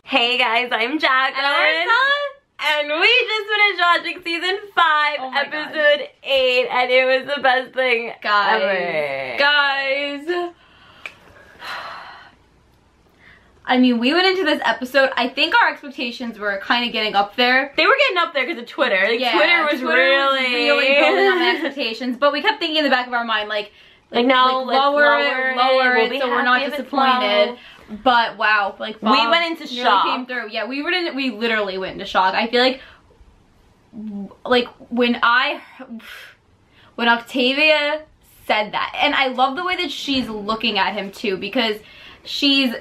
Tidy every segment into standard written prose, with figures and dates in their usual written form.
Hey guys, I'm Jacqueline. And we just finished watching season 5, episode 8, and it was the best thing ever. Guys. I mean, we went into this episode, I think our expectations were kind of getting up there. They were getting up there because of Twitter. Like, yeah, Twitter was really building on the expectations. But we kept thinking in the back of our mind, like no, lower it, so we're not disappointed. But wow, like Bob we went into shock. Came through. Yeah, we literally went into shock. I feel like when Octavia said that, and I love the way that she's looking at him too, because she's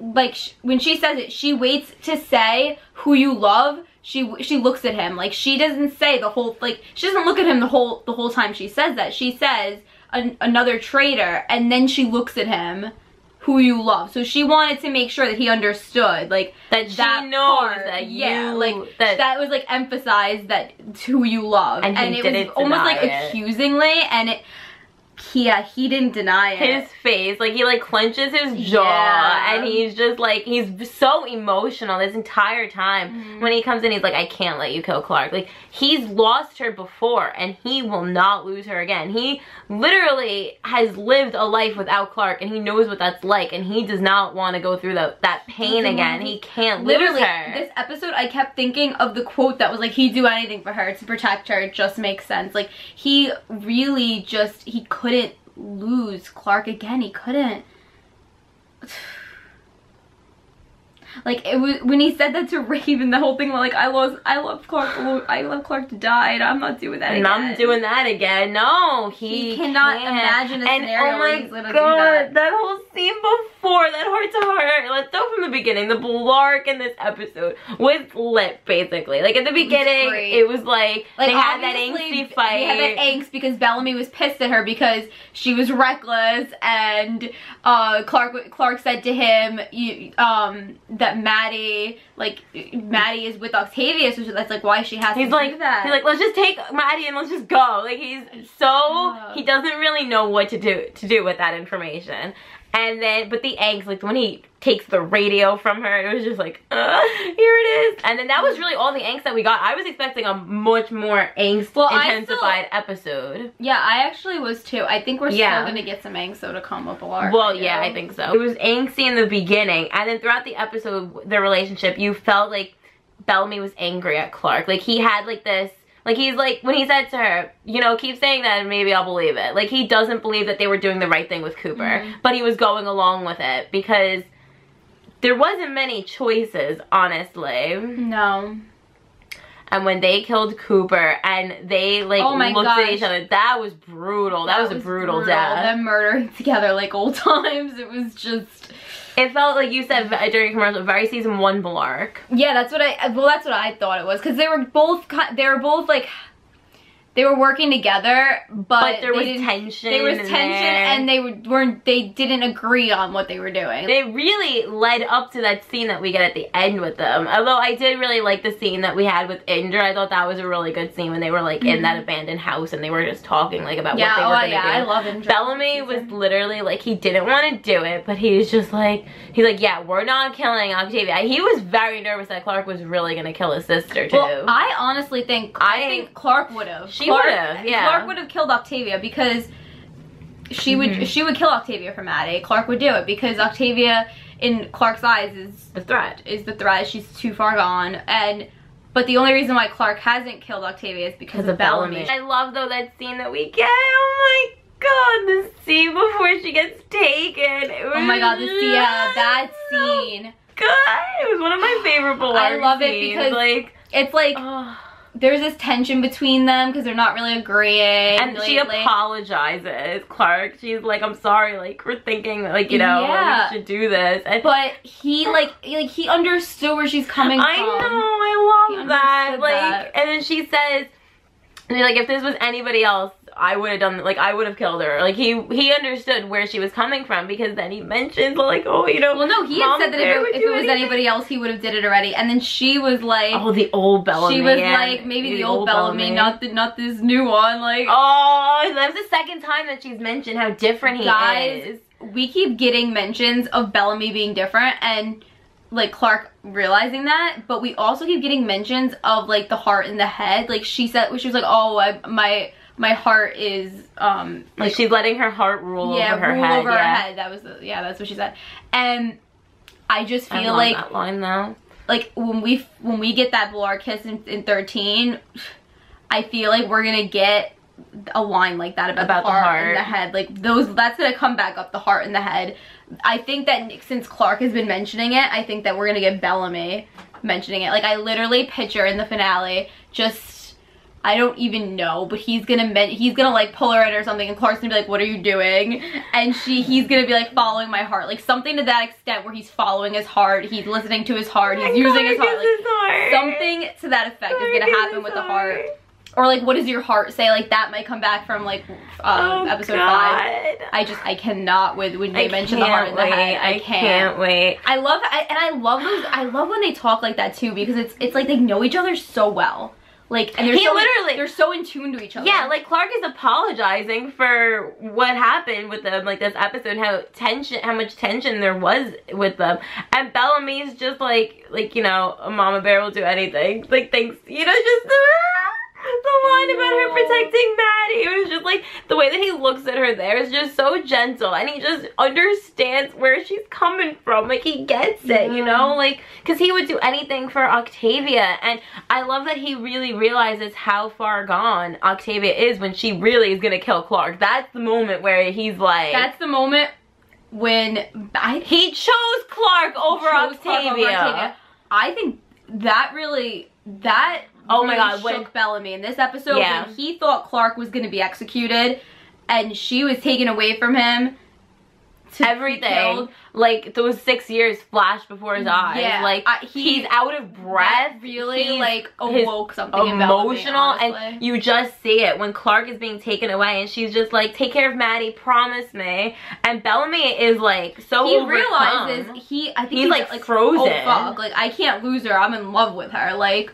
like, when she says it, she waits to say who you love. She looks at him, like she doesn't say the whole, like she doesn't look at him the whole time she says that. She says another traitor, and then she looks at him, who you love. So she wanted to make sure that he understood, like that she knows that that was like emphasized that it's who you love, and it was almost like accusingly, and he didn't deny it. His face, like he like clenches his jaw, and he's just like, he's so emotional this entire time. When he comes in, he's like, I can't let you kill Clark. Like, he's lost her before, and he will not lose her again. He literally has lived a life without Clark, and he knows what that's like, and he does not want to go through that pain again. He can't lose her. This episode, I kept thinking of the quote that was like, he'd do anything for her to protect her. It just makes sense. Like, he really just, he couldn't lose Clark again. He couldn't. Like, it was when he said that to Raven, the whole thing, like, I love Clark to die, and I'm not doing that again. I'm doing that again. No, he cannot imagine a scenario where he's gonna do that. That whole scene before, that heart to heart, let's go from the beginning. The Blark in this episode was lit, basically. Like, at the beginning, it was like they had that angsty fight. They had that angst because Bellamy was pissed at her because she was reckless, and Clark said to him, that Maddie is with Octavia, so that's like why she has to do that. He's like, let's just take Maddie and let's just go. Like, he's so, he doesn't really know what to do with that information. And then, but the angst, like when he takes the radio from her, it was just like, here it is. And then that was really all the angst that we got. I was expecting a much more angst-intensified episode. Yeah, I actually was too. I think we're still gonna get some angst though to come with Blark. Well, yeah, I think so. It was angsty in the beginning, and then throughout the episode, the relationship, you felt like Bellamy was angry at Clark. Like, he had like this, like, he's like, when he said to her, you know, keep saying that and maybe I'll believe it. Like, he doesn't believe that they were doing the right thing with Cooper, but he was going along with it because there wasn't many choices, honestly. No. And when they killed Cooper and they, like, looked at each other, that was brutal. That was a brutal death. Them murdering together like old times. It was just... It felt like you said during commercial, very season 1 Blark. Yeah, that's what I thought it was, because they were both like, they were working together, but there was tension. There was tension, and they didn't agree on what they were doing. They really led up to that scene that we get at the end with them. Although I did really like the scene that we had with Indra. I thought that was a really good scene when they were like in that abandoned house and they were just talking like about what they were gonna do. I love Indra. Bellamy was literally like, he didn't want to do it, but he was just like, he's like, yeah, we're not killing Octavia. He was very nervous that Clark was really gonna kill his sister too. Well, I honestly think Clark would have. She would have, yeah. Clark would have killed Octavia because she would kill Octavia for Maddie. Clark would do it because Octavia, in Clark's eyes, is the threat. She's too far gone, but the only reason why Clark hasn't killed Octavia is because of Bellamy. I love though that scene that we get. Oh my god, the scene before she gets taken. It was oh my god, that scene. God, it was one of my favorite Blark I love it scenes. because like, it's like there's this tension between them because they're not really agreeing. And she apologizes, Clark. She's like, I'm sorry, like, we're thinking, like, you know, we should do this. And but he, like, he understood where she's coming from. I know, I love that. Like, and then she says, like, if this was anybody else, I would have done, like, I would have killed her. Like, he understood where she was coming from, because then he mentioned, like, oh, you know, well, no, he had said that if it was anybody else, he would have did it already. And then she was like, oh, the old Bellamy. She was like, maybe the old Bellamy, not this new one. Like, oh, that was the second time that she's mentioned how different he is. We keep getting mentions of Bellamy being different, and like Clark realizing that, but we also keep getting mentions of like the heart and the head. Like she said, she was like, oh, my heart is like she's letting her heart rule over her rule head. Over her head. That was that's what she said. And I just feel like that line though. Like when we get that Blar kiss in 13, I feel like we're gonna get a line like that about the heart and the head. Like that's gonna come back up, the heart and the head. I think that since Clark has been mentioning it, I think that we're gonna get Bellamy mentioning it. Like I literally picture in the finale, just I don't even know, but he's gonna like pull her in or something, and Clark's gonna be like, "What are you doing?" And he's gonna be like, "Following my heart," like something to that extent where he's following his heart, he's listening to his heart, he's using his heart, like something to that effect is gonna happen with the heart. Or like, what does your heart say? Like that might come back from like episode 5. I cannot with when they mention the heart and the head. I can't wait. I love when they talk like that too, because it's like they know each other so well. Like, and they're so in tune to each other. Yeah, like Clark is apologizing for what happened with them, like this episode, how much tension there was with them, and Bellamy's just like you know, a mama bear will do anything. Like thanks, you know, just the line about her protecting Maddie. It was just like the way that he looks at her there is just so gentle, and he just understands where she's coming from. Like he gets it, you know, like because he would do anything for Octavia. And I love that he really realizes how far gone Octavia is when she really is gonna kill Clark. That's the moment where he's like, that's the moment when he chose Clark over Octavia. I think that really oh my god, shook Bellamy in this episode when he thought Clark was going to be executed and she was taken away from him. Everything, like those 6 years flashed before his eyes. Yeah, like he's out of breath. Really, like awoke something emotional, in Bellamy, and you just see it when Clark is being taken away, and she's just like, "Take care of Maddie, promise me." And Bellamy is like so he overcome. Realizes I think he's like frozen. Oh fuck! Like I can't lose her. I'm in love with her. Like.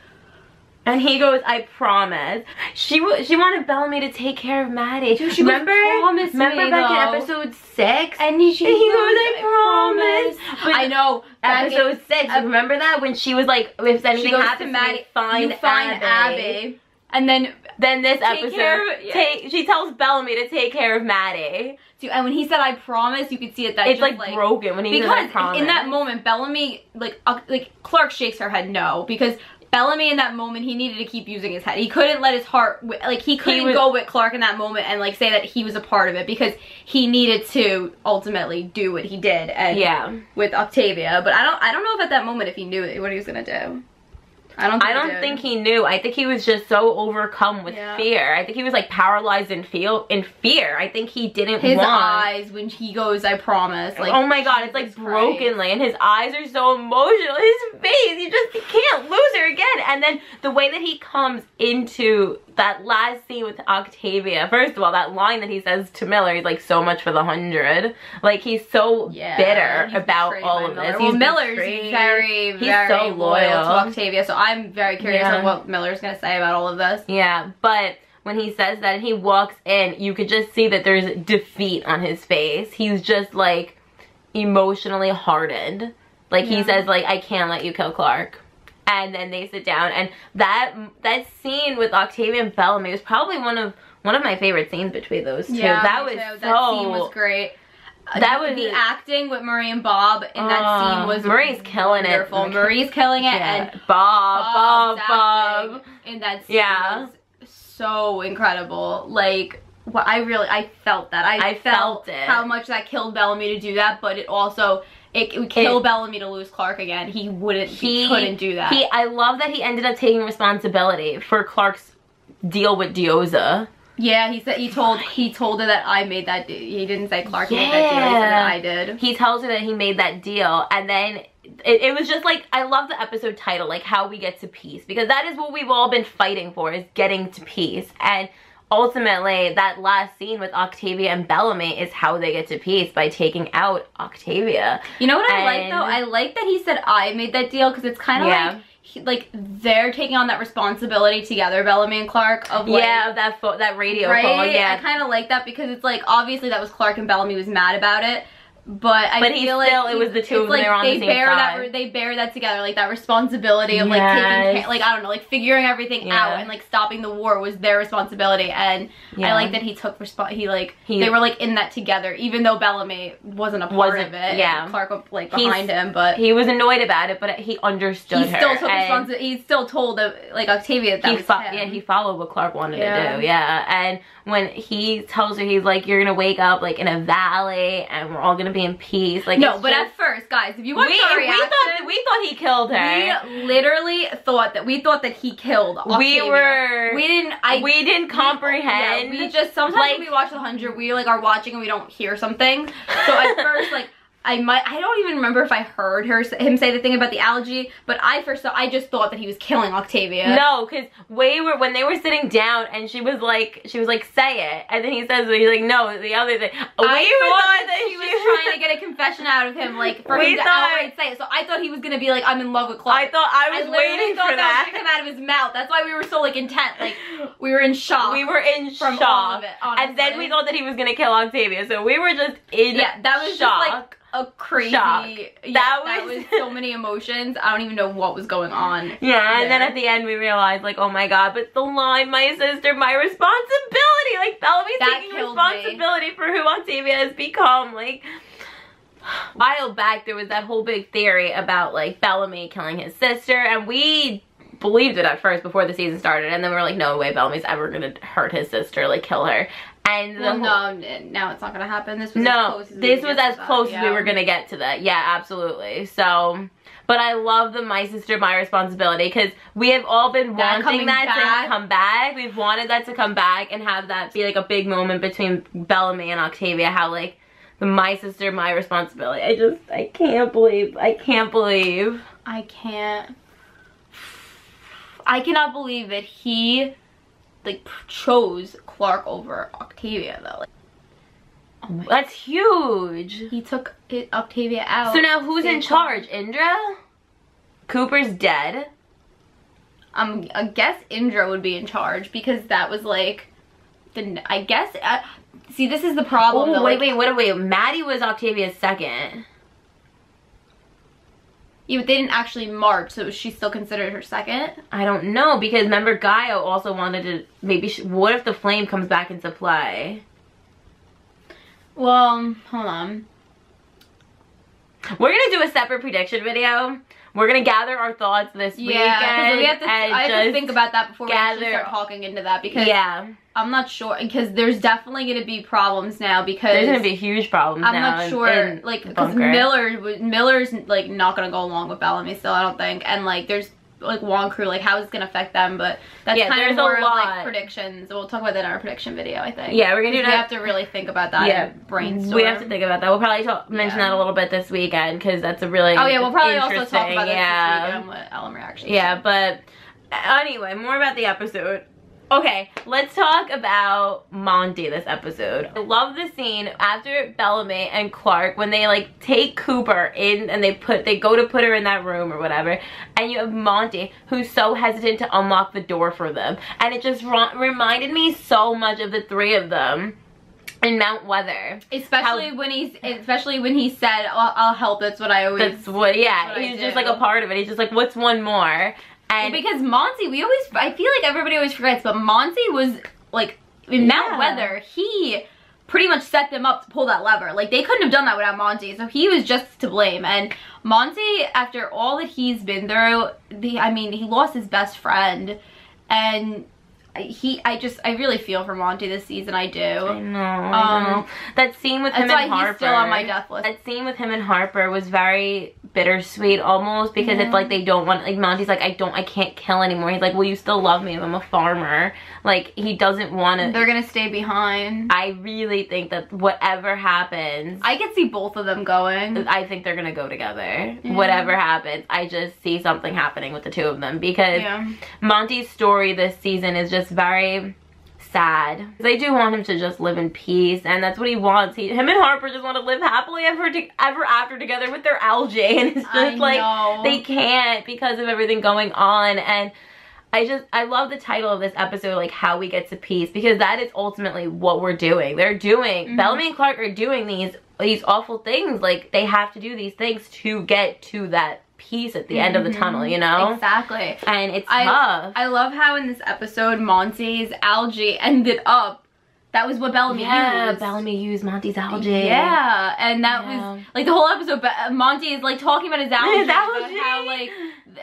And he goes, "I promise." She wanted Bellamy to take care of Maddie. Dude, remember back in episode 6? And he goes, "I promise." But I know. Episode 6. Remember that when she was like, "If anything happens to Maddie, find Abby." And then this episode, she tells Bellamy to take care of Maddie. Dude, and when he said, "I promise," you could see it that it's like broken when he said, "I promise." In that moment, Bellamy like Clark shakes her head no, because Bellamy in that moment, he needed to keep using his head. He couldn't let his heart, like he couldn't go with Clark in that moment and like say that he was a part of it, because he needed to ultimately do what he did and with Octavia. But I don't know if at that moment if he knew what he was gonna do. I don't think he knew. I think he was just so overcome with fear. I think he was like paralyzed in fear. I think he didn't his eyes when he goes, "I promise." Like, oh my god, it's like brokenly, and his eyes are so emotional. His face, he can't lose her again. And then the way that he comes into that last scene with Octavia. First of all, that line that he says to Miller, he's like, "So much for the 100." Like he's so bitter about all of this. Well, Miller's very so loyal to Octavia, so I'm very curious on what Miller's gonna say about all of this. Yeah, but when he says that and he walks in, you could just see that there's defeat on his face. He's just like emotionally hardened. Like he says, like, "I can't let you kill Clark." And then they sit down, and that scene with Octavia and Bellamy was probably one of my favorite scenes between those two. Yeah, that scene was great. That was the acting with Marie and Bob in that scene was Marie's killing wonderful. it. Marie's killing it, and Bob in that scene was so incredible. Like, I felt that. I felt it. How much that killed Bellamy to do that, but it also it would kill Bellamy to lose Clark again. He couldn't do that. I love that he ended up taking responsibility for Clark's deal with Dioza. Yeah, he said he told her that I made that deal. He didn't say Clark made that deal. He said that I did. He tells her that he made that deal, and then it was just like, I love the episode title, like How We Get to Peace, because that is what we've all been fighting for, is getting to peace. And ultimately, that last scene with Octavia and Bellamy is how they get to peace, by taking out Octavia. You know what I like though? I like that he said I made that deal, because it's kind of like they're taking on that responsibility together, Bellamy and Clark, of like, that radio call. Yeah, I kind of like that, because it's like obviously that was Clark and Bellamy was mad about it, But I feel like it was the two of them. Like they were on the same side. They bear that together, like that responsibility of like taking care, like I don't know, like figuring everything out and like stopping the war was their responsibility. And I like that he took they were like in that together, even though Bellamy wasn't a part of it. Yeah, and Clark was like behind him, but he was annoyed about it, but he understood. He still took responsibility. He still told like Octavia that was him. Yeah, he followed what Clark wanted to do. Yeah, and when he tells her, he's like, "You're gonna wake up like in a valley, and we're all gonna be in peace." Like, no, but at first, guys, if you watch our reaction, we thought he killed her. We literally thought that he killed Octavia. We didn't comprehend. We just sometimes when we watch The 100, we like are watching and we don't hear something. So at first, like. I don't even remember if I heard him say the thing about the algae, but I just thought that he was killing Octavia. No, because when they were sitting down and she was like, say it, and then he's like, no, the other thing. I thought that she was trying to get a confession out of him, like for him to outright say it. So I thought he was gonna be like, I'm in love with Clark. I was waiting for that. Was gonna come out of his mouth. That's why we were so like intent, like we were in shock. We were in from shock. All of it, honestly. And then we thought that he was gonna kill Octavia, so we were just in that was shock. Just like a crazy shock. That was so many emotions. I don't even know what was going on. Yeah, and then at the end we realized, like, oh my god, but the line, my sister, my responsibility, like Bellamy's taking responsibility for who Octavia has become. Like, a while back there was that whole big theory about like Bellamy killing his sister, and we believed it at first before the season started, and then we were like, no way, Bellamy's ever gonna hurt his sister, like kill her. And no, now it's not gonna happen. This was as close as we were gonna get to that. Yeah, absolutely. So, but I love the my sister, my responsibility, because we have all been wanting that to come back. We've wanted that to come back and have that be like a big moment between Bellamy and Octavia. How like the my sister, my responsibility. I cannot believe. I cannot believe that he like chose Clark over Octavia though. Like, oh my, that's huge. He took Octavia out. So now who's in charge? Indra? Cooper's dead. I guess Indra would be in charge because that was like I guess see, this is the problem. Oh, wait, Maddie was Octavia's second. Yeah, but they didn't actually march, so she still considered her second? I don't know, because remember Gaio also wanted to, maybe, what if the flame comes back into play? Well, hold on. We're going to do a separate prediction video. We're going to gather our thoughts this weekend. Yeah, I have to think about that before we actually start talking into that, because I'm not sure, because there's definitely going to be problems now, because there's going to be huge problems now. I'm not sure, like, because Miller's like not going to go along with Bellamy still, I don't think, and like there's like Wong Crew, like how is it going to affect them, but that's kind of more of like predictions. We'll talk about that in our prediction video, I think. Yeah, we're going to do that. We have to really think about that and brainstorm. We have to think about that. We'll probably mention that a little bit this weekend, because that's a really we'll probably also talk about this weekend with Ellen reactions. Yeah, but anyway, more about the episode. Okay, let's talk about Monty this episode. I love the scene after Bellamy and Clark when they like take Cooper in and they go to put her in that room or whatever, and you have Monty who's so hesitant to unlock the door for them, and it just reminded me so much of the three of them in Mount Weather. Especially when he said, I'll help, that's what I always he's just like a part of it. He's just like, what's one more? And because Monty, I feel like everybody always forgets, but Monty was like, in Mount Weather, he pretty much set them up to pull that lever. Like, they couldn't have done that without Monty, so he was just to blame. And Monty, after all that he's been through, he lost his best friend, and I really feel for Monty this season. I do. I know. That scene with him and Harper. He's still on my death list. That scene with him and Harper was very bittersweet almost, because it's like they don't want, like Monty's like, I can't kill anymore. He's like, well, you still love me if I'm a farmer. Like, he doesn't want to. They're gonna stay behind. I really think that whatever happens, I could see both of them going. I think they're gonna go together. Whatever happens, I just see something happening with the two of them, because Monty's story this season is just very sad. They do want him to just live in peace, and that's what he wants. Him and Harper just want to live happily ever after together with their algae, and it's just like they can't because of everything going on. And I love the title of this episode, like How We Get to Peace, because that is ultimately what we're doing. They're doing, Bellamy and Clark are doing these awful things. Like, they have to do these things to get to that peace at the end of the tunnel, you know? Exactly. And it's tough. I love how in this episode, Monty's algae ended up, that was what Bellamy used. Yeah, Bellamy used Monty's algae. Yeah, and that was, like, the whole episode, Monty is, like, talking about his algae. His algae. About how, like,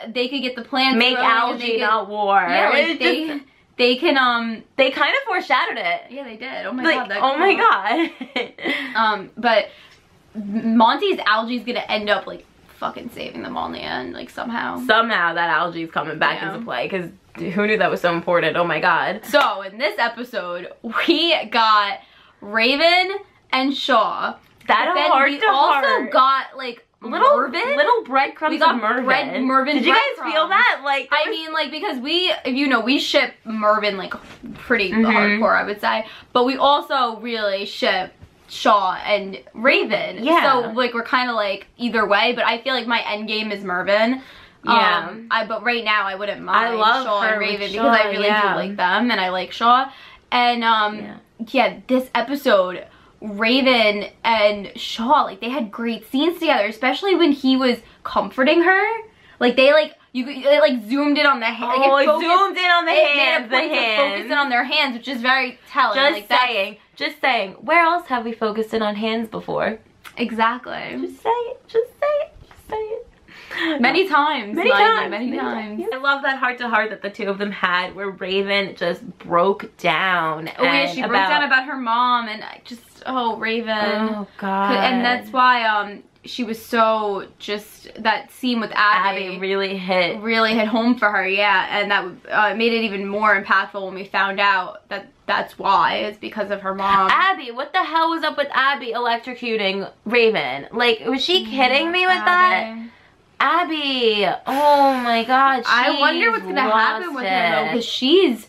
they could get the plants Make growing algae, not war. Yeah, like, they can, they kind of foreshadowed it. Yeah, they did. Oh my like, god. Oh my god. But Monty's algae is gonna end up, like, fucking saving them all in the end, like, somehow. Somehow that algae is coming back into play, because who knew that was so important? Oh my god. So, in this episode, we got Raven and Shaw. That we also got, like, little breadcrums we got of Mervyn. Mervyn Did you guys feel that? Like, I mean, like, because we ship Mervyn, like, pretty hardcore, I would say. But we also really ship Shaw and Raven. Yeah. So, like, we're kind of, like, either way. But I feel like my end game is Mervyn. Yeah. But right now, I wouldn't mind I love Shaw her and Raven with because Shaw, I really do like them. And I like Shaw. And, yeah, this episode, Raven and Shaw, like, they had great scenes together, especially when he was comforting her. Like, they, like, they, like, zoomed in on the hands. Like, zoomed in on the hands. They had focused in on their hands, which is very telling. Just saying. Where else have we focused in on hands before? Exactly. Just say it. Just say it. Just say it. Many times. Many times. I love that heart-to-heart that the two of them had, where Raven just broke down. Oh yeah, she broke down about her mom, and Raven. Oh god. And that's why she was so that scene with Abby really hit home for her. Yeah, and that made it even more impactful when we found out that that's why. It's because of her mom. Abby, what the hell was up with Abby electrocuting Raven? Like, was she kidding me with that? Abby, oh my god, I wonder what's gonna happen with her though, because she's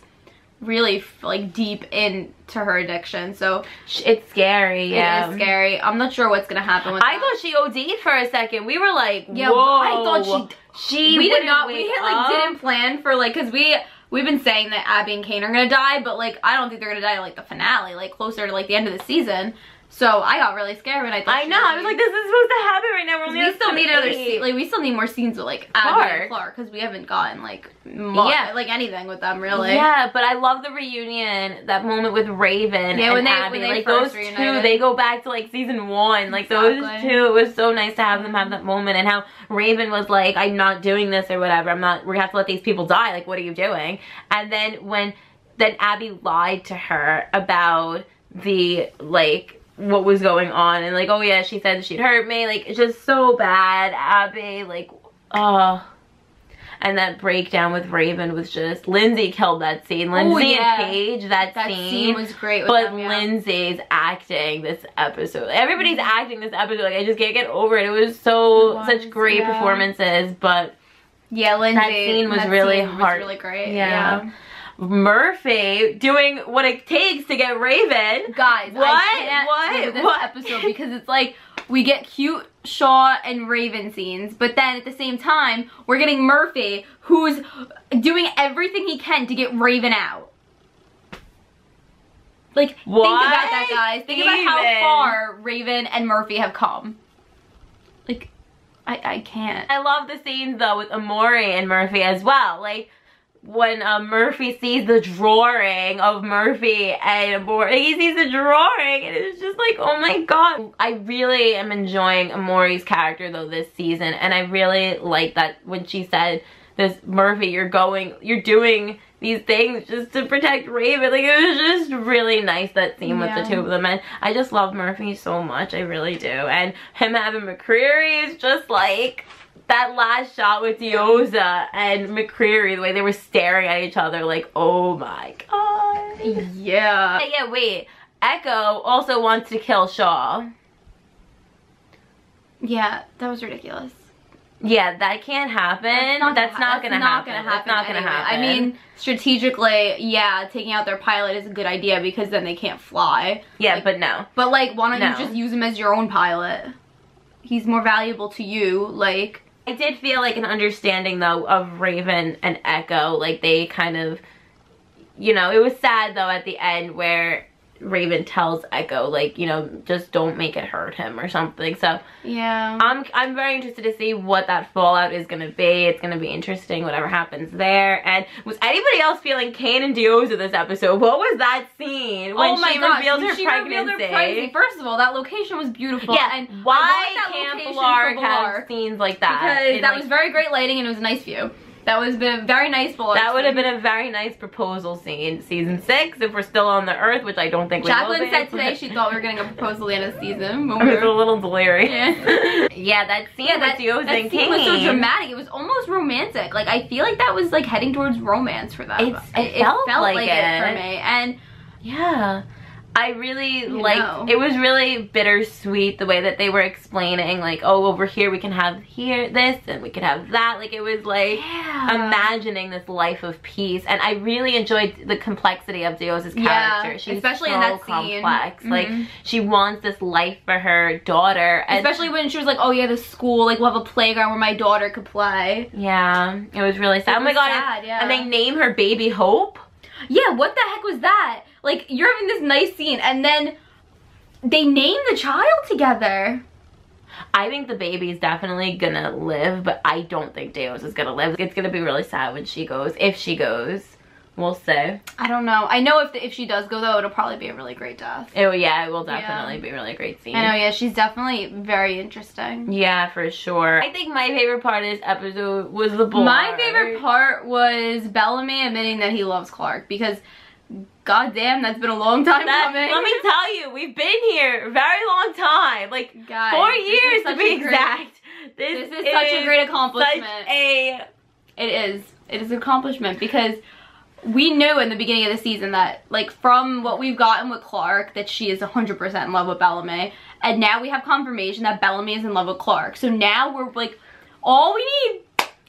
really, like, deep into her addiction, so it's scary. Yeah, it is scary. I'm not sure what's gonna happen with I thought she OD'd for a second. We were like, yeah, whoa. I thought we did not. We didn't plan for, like, because we've been saying that Abby and Kane are gonna die, but, like, I don't think they're gonna die like the finale, like closer to, like, the end of the season. So I got really scared when I thought I was like, this is supposed to happen right now. We still need another scene. Like, we still need more scenes with, like, Abby and Clark, because we haven't gotten, like, like, anything with them, really. Yeah, but I love the reunion, that moment with Raven and Abby. When like, those two, they go back to, like, season 1. Like, those two, it was so nice to have them have that moment, and how Raven was like, I'm not doing this or whatever. We have to let these people die. Like, what are you doing? And then then Abby lied to her about the, like, what was going on, and, like, oh yeah, she said she'd hurt me. Like, it's just so bad, Abby. Like, and that breakdown with Raven was just, Lindsay killed that scene. Lindsay and Paige, that scene was great with them, Lindsay's acting this episode, everybody's acting this episode, like, I just can't get over it. It was such great performances, but yeah, Lindsay, that scene was really hard. Really great. Yeah. Murphy doing what it takes to get Raven. Guys, I can't do this episode because it's like, we get cute Shaw and Raven scenes, but then at the same time, we're getting Murphy, who's doing everything he can to get Raven out. Like, think about that, guys. Think about how far Raven and Murphy have come. Like, I can't. I love the scenes, though, with Amori and Murphy as well. Like, when Murphy sees the drawing of Murphy and Amori, he sees the drawing, and it's just like, oh my god. I really am enjoying Amori's character, though, this season, and I really like that when she said, this Murphy, you're doing these things just to protect Raven. Like, it was just really nice, that scene with the two of them, and I just love Murphy so much, I really do. And him having McCreary is just like, that last shot with Dioza and McCreary, the way they were staring at each other, like, oh my god. Yeah. Yeah, wait. Echo also wants to kill Shaw. Yeah, that was ridiculous. Yeah, that can't happen. That's not gonna happen. That's not gonna happen. I mean, strategically, yeah, taking out their pilot is a good idea because then they can't fly. Yeah, like, but no. But, like, why don't you just use him as your own pilot? He's more valuable to you, like. I did feel like an understanding though of Raven and Echo, like they kind of, you know, it was sad though at the end where Raven tells Echo, like, you know, just don't make it hurt him or something. So yeah, I'm very interested to see what that fallout is gonna be. It's gonna be interesting, whatever happens there. And was anybody else feeling Kanan Dioza this episode? What was that scene when she revealed her pregnancy? First of all, that location was beautiful. Yeah, and why can't Blarg have scenes like that? Because that was very great lighting and it was a nice view. That was been very nice. That would have been a very nice proposal scene. Season 6, if we're still on the Earth, which I don't think we will be. Jacqueline said today she thought we were getting a proposal at the end of the season. I was a little delirious. Yeah, yeah, that scene with Dioza and scene was so dramatic. It was almost romantic. Like, I feel like that was like heading towards romance for them. It felt like it for me. And yeah. I really liked, it was really bittersweet the way that they were explaining, like, oh, over here we can have this and we can have that. Like, it was like imagining this life of peace. And I really enjoyed the complexity of Dioza's character. She's especially so in that complex. Scene. Like, she wants this life for her daughter. And especially when she was like, oh yeah, the school, like, we'll have a playground where my daughter could play. Yeah, it was really sad. Oh my god, and they name her Baby Hope? Yeah, what the heck was that? Like, you're having this nice scene, and then they name the child together. I think the baby's definitely gonna live, but I don't think Deos is gonna live. It's gonna be really sad when she goes. If she goes, we'll see. I don't know. I know if she does go, though, it'll probably be a really great death. Oh, yeah, it will definitely be a really great scene. I know, yeah, she's definitely very interesting. Yeah, for sure. I think my favorite part of this episode was the Blarg. My favorite part was Bellamy admitting that he loves Clark, because goddamn, that's been a long time coming. Let me tell you, we've been here a very long time. Like, guys, 4 years to be exact. This is such a great accomplishment. It is an accomplishment, because we knew in the beginning of the season that, like, from what we've gotten with Clark, that she is 100% in love with Bellamy. And now we have confirmation that Bellamy is in love with Clark. So now we're, like, all we need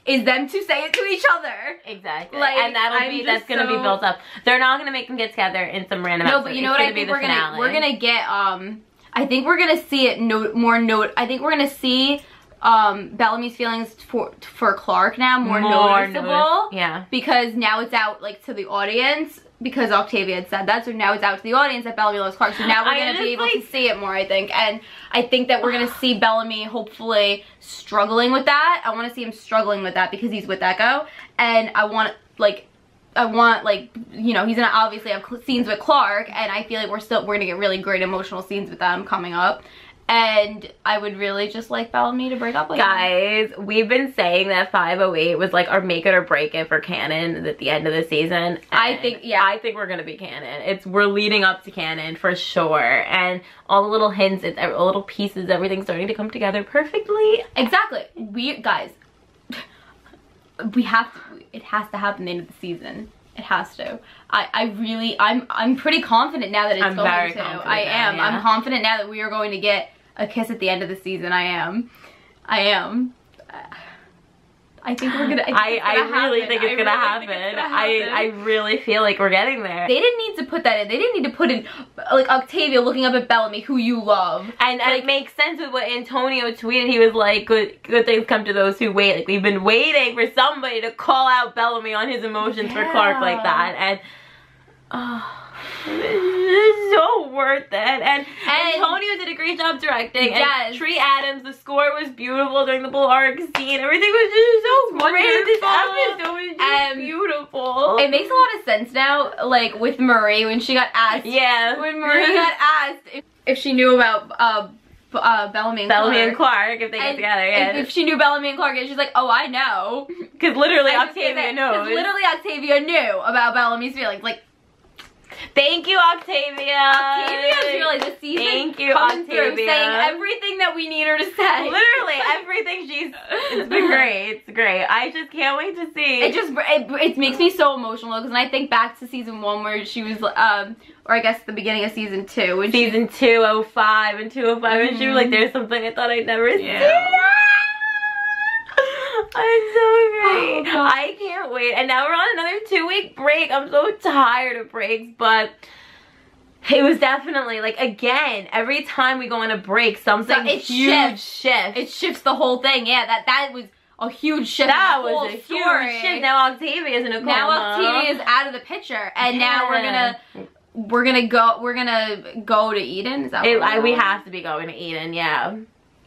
is them to say it to each other. Exactly. Like, and that's gonna be built up. They're not gonna make them get together in some random episode. No, but you know what I think we're gonna get, I think we're gonna see it I think we're gonna see Bellamy's feelings for Clark now more noticeable. Yeah. Because now it's out, like, to the audience, because Octavia had said that, so now it's out to the audience that Bellamy loves Clark. So now we're gonna be able to see it more, I think. And I think that we're gonna see Bellamy hopefully struggling with that. I wanna see him struggling with that because he's with Echo. And I want, you know, he's gonna obviously have scenes with Clark, and I feel like we're gonna get really great emotional scenes with them coming up. And I would really just like Bellamy to break up with him. Guys, we've been saying that 508 was like our make it or break it for canon at the end of the season. I think we're gonna be canon. We're leading up to canon for sure. And all the little hints, all little pieces, everything's starting to come together perfectly. Exactly. Guys, it has to happen at the end of the season. It has to. I'm pretty confident now that it's going to. I am. Yeah. I'm confident now that we are going to get a kiss at the end of the season. I am. I think we're gonna. I really think it's gonna happen. I really feel like we're getting there. They didn't need to put that in. They didn't need to put in, like, Octavia looking up at Bellamy, who you love. And it makes sense with what Antonio tweeted. He was like, good things come to those who wait. Like, we've been waiting for somebody to call out Bellamy on his emotions for Clark like that. And it's so worth it. And Antonio did a great job directing. Yes. And Tree Adams, the score was beautiful during the Blarg scene. Everything was just so great. This episode was just beautiful. It makes a lot of sense now, like, with Marie when she got asked. Yeah. When Marie got asked if she knew about Bellamy and Clark, if they get together, yeah. If she knew Bellamy and Clark, and she's like, oh, I know. Because literally Octavia knows. Because literally Octavia knew about Bellamy's feelings. Like, thank you, Octavia. Octavia's really this season. Thank you, Octavia. Saying everything that we need her to say. Literally everything it's been great. It's great. I just can't wait to see. It makes me so emotional, because when I think back to season 1 where she was, or I guess the beginning of season 2. When season 205 and 205, and she was like, there's something I thought I'd never see. I'm so great. Oh, I can't wait. And now we're on another 2-week break. I'm so tired of breaks, but it was definitely, like, again, every time we go on a break, something huge shifts. It shifts the whole thing. Yeah, that was a huge shift. That was a huge shift. Now Octavia's in a coma. Now Octavia's out of the picture, and now we're gonna go to Eden. Is that what we have to be going to Eden? Yeah.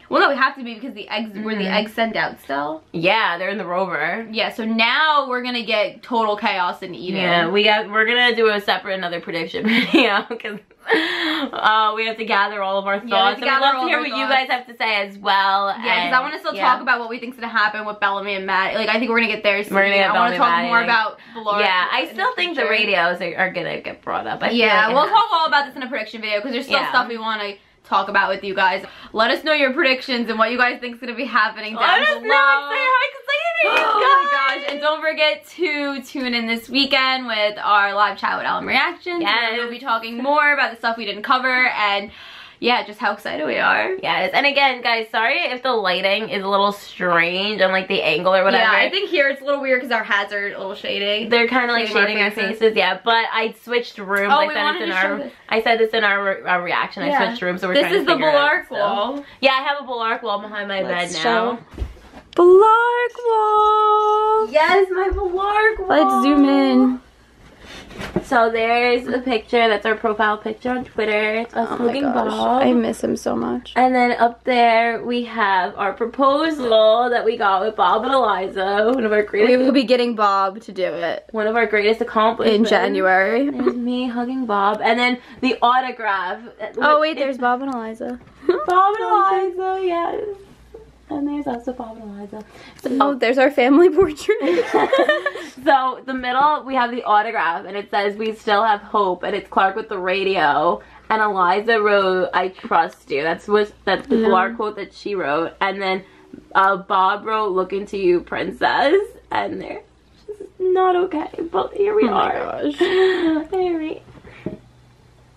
Well, no, we have to be because the eggs were the eggs sent out still. Yeah, they're in the rover. Yeah, so now we're gonna get total chaos in Eden. Yeah, we're gonna do a separate another prediction video because we have to gather all of our thoughts. And we'd love to hear what you guys have to say as well. Yeah, because I want to still talk about what we think's gonna happen with Bellamy and Matt. Like, I think we're gonna get there soon. We're gonna get I want to talk more about Valor. Yeah, I still think the radios are gonna get brought up. Yeah, we'll talk all about this in a prediction video because there's still stuff we want to talk about with you guys. Let us know your predictions and what you guys think is going to be happening down below. Let us know. How excited are you guys? Oh my gosh. And don't forget to tune in this weekend with our live chat with Ellen Reactions. Yes. We'll be talking more about the stuff we didn't cover and yeah, just how excited we are. Yes, and again, guys, sorry if the lighting is a little strange on like the angle or whatever. Yeah, I think here it's a little weird because our hats are a little shady. They're kind of like shading our faces, yeah. But I switched rooms. Oh, I said this in our reaction. I switched rooms, so we're trying to figure it out. This is the Bullark wall. Yeah, I have a Bullark wall behind my bed now. Bullark wall. Yes, my Bullark wall. Let's zoom in. So there's a picture. That's our profile picture on Twitter. It's us hugging Bob. I miss him so much. And then up there we have our proposal that we got with Bob and Eliza. One of our greatest. We will be getting Bob to do it. One of our greatest accomplishments. In January. There's me hugging Bob. And then the autograph. Oh wait, there's Bob and Eliza. Bob and Eliza, yes. And there's also Bob and Eliza. Oh, there's our family portrait. So the middle, we have the autograph, and it says, "We still have hope," and it's Clark with the radio. And Eliza wrote, "I trust you." That's the Clark quote that she wrote. And then Bob wrote, "Looking to you, princess." And they're just not okay, but here we are. Oh my gosh. Here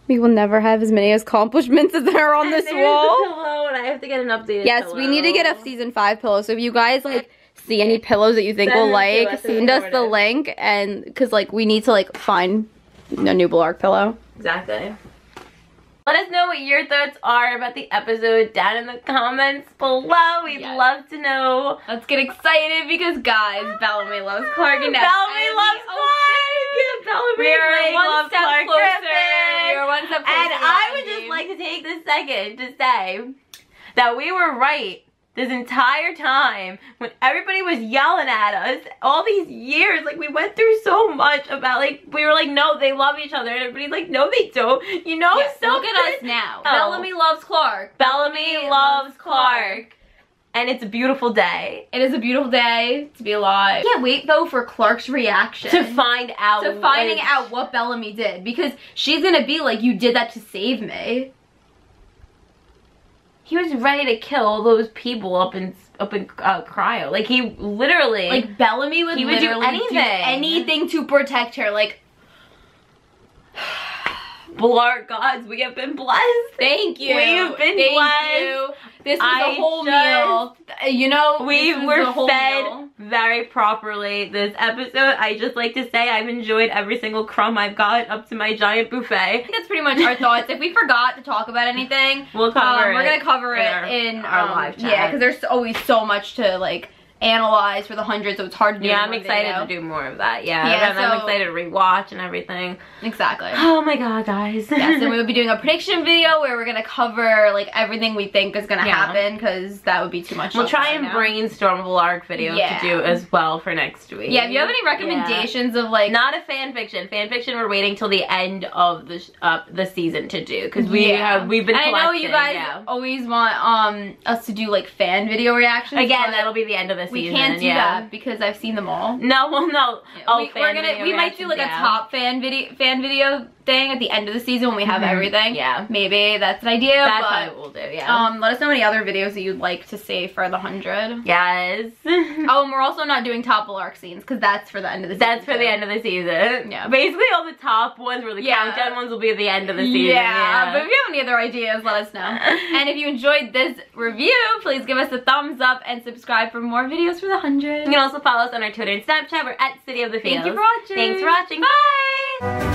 we will never have as many accomplishments as there are on this wall. The pillow, and I have to get an updated pillow. We need to get a season 5 pillow. So if you guys like see any pillows that you think we'll like, send us the link, and because like we need to like find a new Bullark pillow. Exactly. Let us know what your thoughts are about the episode down in the comments below. We'd love to know. Let's get excited because guys, Bellamy loves Clark and Bellamy loves Clark. We are one step closer. We are one step closer. And I would just like to take this second to say that we were right this entire time when everybody was yelling at us all these years. Like, we went through so much about, like, we were like, no, they love each other, and everybody's like, no, they don't. You know, look at us now. Bellamy loves Clark. Bellamy loves Clark. And it's a beautiful day. It is a beautiful day to be alive. Can't wait though for Clark's reaction. To find out. To finding out what Bellamy did. Because she's gonna be like, you did that to save me. He was ready to kill all those people up in cryo. Like, he literally. Like, Bellamy would literally do anything to protect her. Like, Bullark gods, we have been blessed. Thank you. We have been blessed. This was a whole meal. You know, we were fed very properly this episode. I just like to say I've enjoyed every single crumb I've got up to my giant buffet. I think that's pretty much our thoughts. If we forgot to talk about anything, we'll cover it. We're gonna cover it in our live chat. Yeah, because there's always so much to like analyze for the 100, so it's hard to do. Yeah, I'm excited to do more of that. Yeah, I'm excited to rewatch and everything. Exactly. Oh my god, guys. Yes, and we will be doing a prediction video where we're gonna cover like everything we think is gonna happen, because that would be too much. We'll try and brainstorm a Bullark video to do as well for next week. Yeah, if you have any recommendations of like, not a fan fiction. Fan fiction, we're waiting till the end of the season to do, because we've been. I know you guys always want us to do like fan video reactions. Again, that'll be the end of the season. We can't do that because I've seen them all. No, well, no. We might do like a top fan video thing at the end of the season when we have everything. Yeah, maybe that's an idea. That's what we'll do. Yeah. Let us know any other videos that you'd like to see for the 100. Yes. Oh, and we're also not doing top Bullark scenes because that's for the end of the season. That's for the end of the season. Yeah. Basically, all the top ones, where the countdown ones, will be at the end of the season. Yeah. But if you have any other ideas, let us know. And if you enjoyed this review, please give us a thumbs up and subscribe for more videos for the 100. You can also follow us on our Twitter and Snapchat. We're at City of the Feels. Thank you for watching. Thanks for watching. Bye.